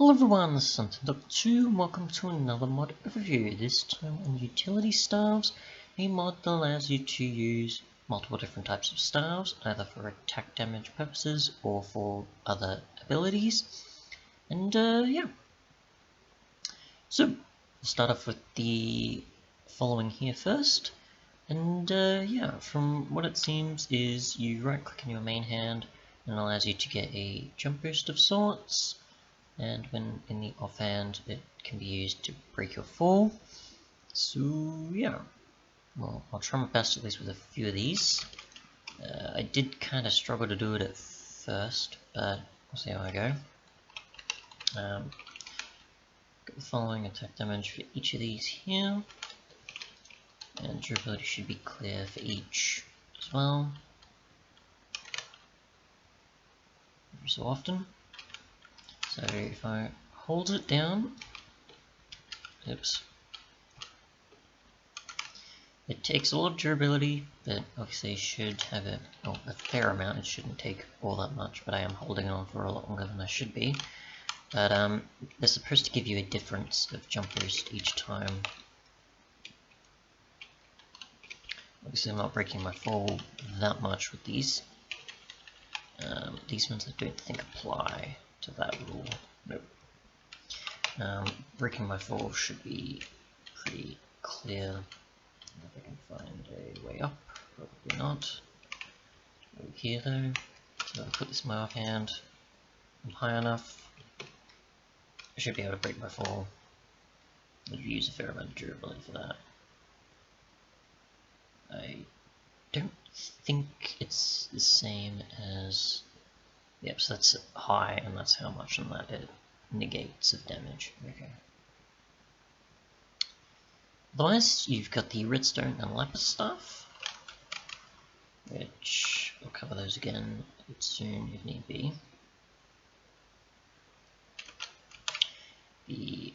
Hello everyone, this is Something.2 and welcome to another mod overview, this time on Utility Staves, a mod that allows you to use multiple different types of staves, either for attack damage purposes or for other abilities. And yeah. So, we'll start off with the following here first. And yeah, from what it seems is you right click on your main hand and it allows you to get a jump boost of sorts. And when in the offhand, it can be used to break your fall. So yeah, well, I'll try my best at least with a few of these. I did kind of struggle to do it at first, but we'll see how I go. Got the following attack damage for each of these here, and durability should be clear for each as well. Every so often. So if I hold it down, oops. It takes a lot of durability, but obviously should have a fair amount. It shouldn't take all that much, but I am holding on for a lot longer than I should be. But they're supposed to give you a difference of jump boost each time. Obviously I'm not breaking my fall that much with these. These ones I don't think apply to that rule. Nope. Breaking my fall should be pretty clear. If I can find a way up, probably not. Over here though, so I'll put this in my offhand. I'm high enough. I should be able to break my fall. I'd use a fair amount of durability for that. I don't think it's the same as. Yep, so that's high, and that's how much on that it negates of damage. Okay. Otherwise, you've got the Redstone and Lapis stuff, which I'll cover those again soon if need be. The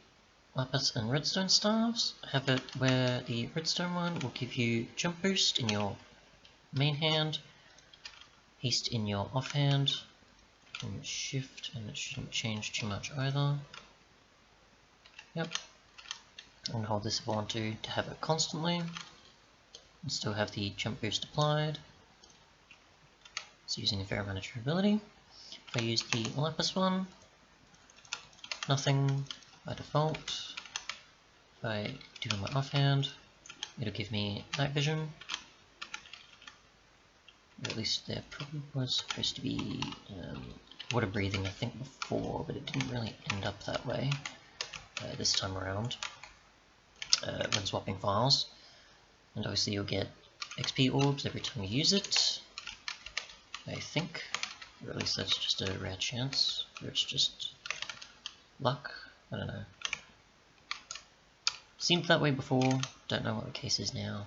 Lapis and Redstone staves have it where the Redstone one will give you jump boost in your main hand, haste in your offhand, and shift, and it shouldn't change too much either. Yep. And hold this if I want to have it constantly, and still have the jump boost applied. It's using a fair amount of durability. If I use the Lapis one, nothing by default. If I do it in my offhand, it'll give me night vision. Or at least there probably was supposed to be water breathing I think before, but it didn't really end up that way this time around. When swapping files, and obviously you'll get XP orbs every time you use it, I think, or at least that's just a rare chance, or it's just luck, I don't know. Seemed that way before, don't know what the case is now.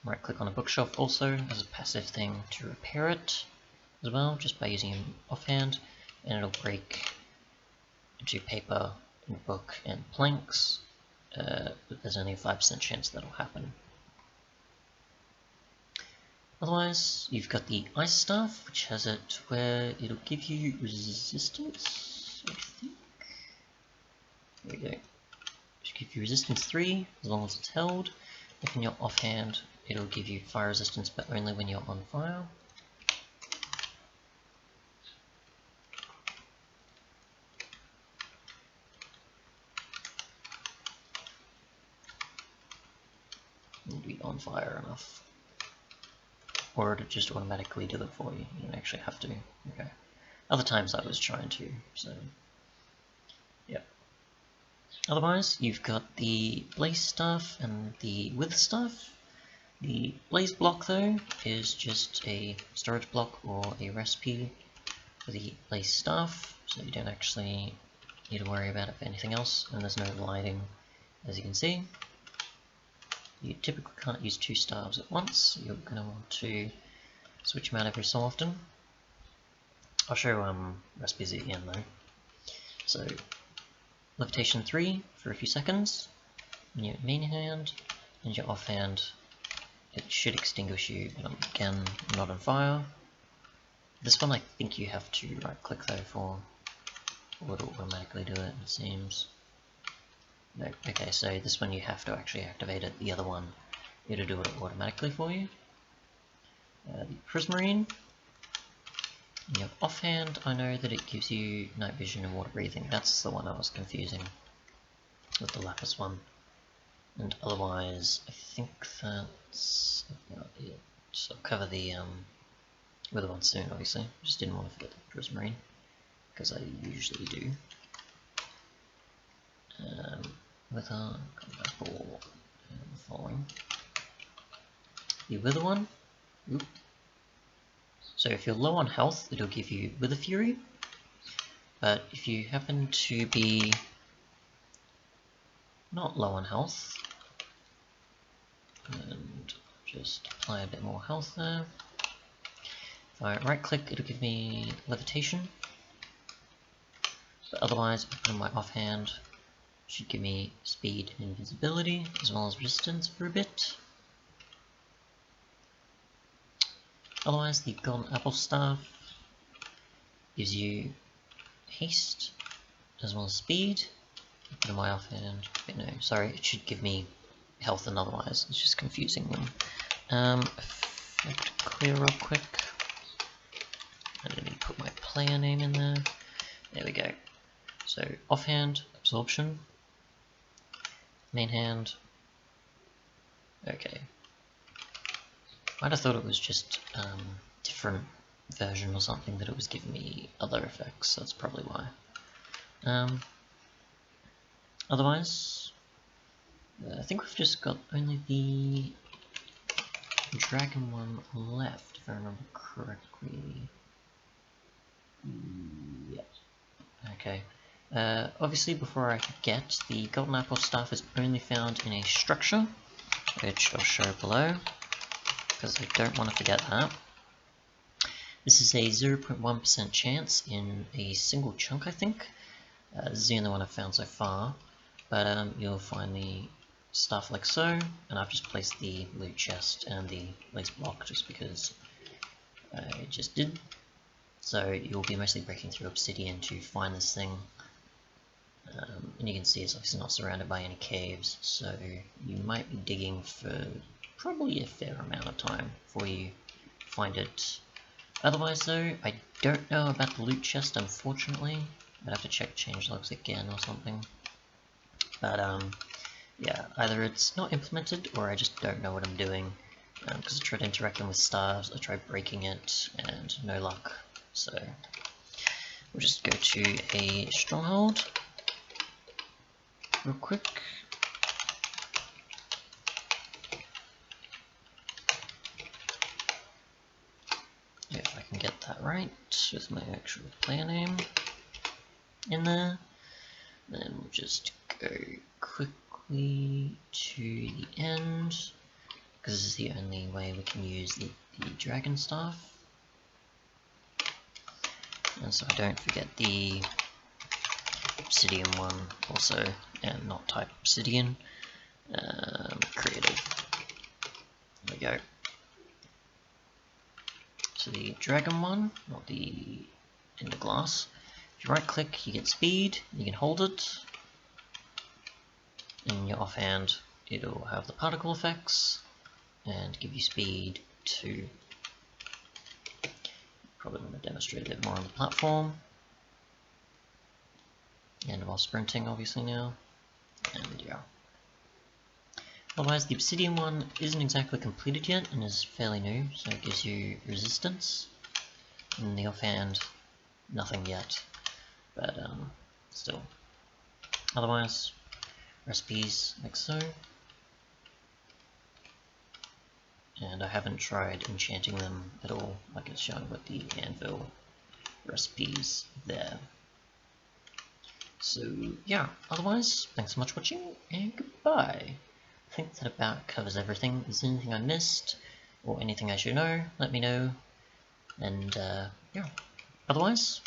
Right click on a bookshelf also as a passive thing to repair it as well, just by using an offhand, and it'll break into paper, and book, and planks, but there's only a 5% chance that'll happen. Otherwise, you've got the ice staff, which has it where it'll give you resistance, I think. There we go. Should give you resistance 3 as long as it's held. If in your offhand, it'll give you fire resistance, but only when you're on fire. And be on fire enough. Or it'll just automatically do it for you. You don't actually have to. Okay. Other times I was trying to, so yep. Otherwise, you've got the blaze stuff and the wither stuff. The blaze block though is just a storage block or a recipe for the blaze stuff, so you don't actually need to worry about it for anything else, and there's no lighting, as you can see. You typically can't use 2 staves at once, so you're going to want to switch them out every so often. I'll show recipes at the end though. So, levitation 3 for a few seconds, in your main hand, and your offhand, it should extinguish you, but again, not on fire. This one I think you have to right click though for would automatically do it, it seems. No, okay, so this one you have to actually activate it, the other one it'll do it automatically for you. The prismarine. In your offhand, I know that it gives you night vision and water breathing. That's the one I was confusing with the lapis one. And otherwise, I think that's about it. So I'll cover the other one soon, obviously. Just didn't want to forget the prismarine, because I usually do. With our combat ball and the following. The wither one. Oop. So if you're low on health, it'll give you Wither Fury. But if you happen to be not low on health, and just apply a bit more health there. If I right click, it'll give me levitation. But otherwise, if I put on my offhand, it should give me speed and invisibility, as well as resistance for a bit. Otherwise, the golden apple staff gives you haste, as well as speed. Put on my offhand, but no, sorry, it should give me health and otherwise, it's just confusing them. Effect clear real quick. I need to put my player name in there. There we go. So offhand, absorption, main hand. Okay. I'd have thought it was just different version or something that it was giving me other effects. That's probably why. Otherwise, I think we've just got only the dragon one left, if I remember correctly. Yep. Okay. Obviously, before I forget, the golden apple staff is only found in a structure, which I'll show below, because I don't want to forget that. This is a 0.1% chance in a single chunk, I think. This is the only one I've found so far, but you'll find the stuff like so, and I've just placed the loot chest and the lace block just because I just did. So you'll be mostly breaking through obsidian to find this thing, and you can see it's obviously not surrounded by any caves, so you might be digging for probably a fair amount of time before you find it. Otherwise though, I don't know about the loot chest, unfortunately. I'd have to check changelogs again or something. But yeah, either it's not implemented or I just don't know what I'm doing. Because I tried interacting with stars, I tried breaking it, and no luck. So we'll just go to a stronghold real quick. If I can get that right with my actual player name in there, then we'll just go quickly to the end, because this is the only way we can use the dragon staff. And so I don't forget the obsidian one also, and not type obsidian, creative. There we go. So the dragon one, not the ender glass. If you right click, you get speed, you can hold it. In your offhand, it'll have the particle effects and give you speed to. Probably want to demonstrate a bit more on the platform. And while sprinting, obviously now. And yeah. Otherwise, the obsidian one isn't exactly completed yet and is fairly new, so it gives you resistance. In the offhand, nothing yet, but still. Otherwise, recipes like so. And I haven't tried enchanting them at all, like it's shown with the anvil recipes there. So yeah, otherwise, thanks so much for watching, and goodbye. I think that about covers everything. If there's anything I missed, or anything I should know, let me know. And yeah, otherwise,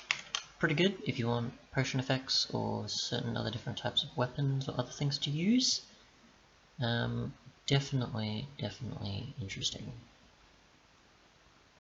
pretty good if you want potion effects or certain other different types of weapons or other things to use. Definitely interesting.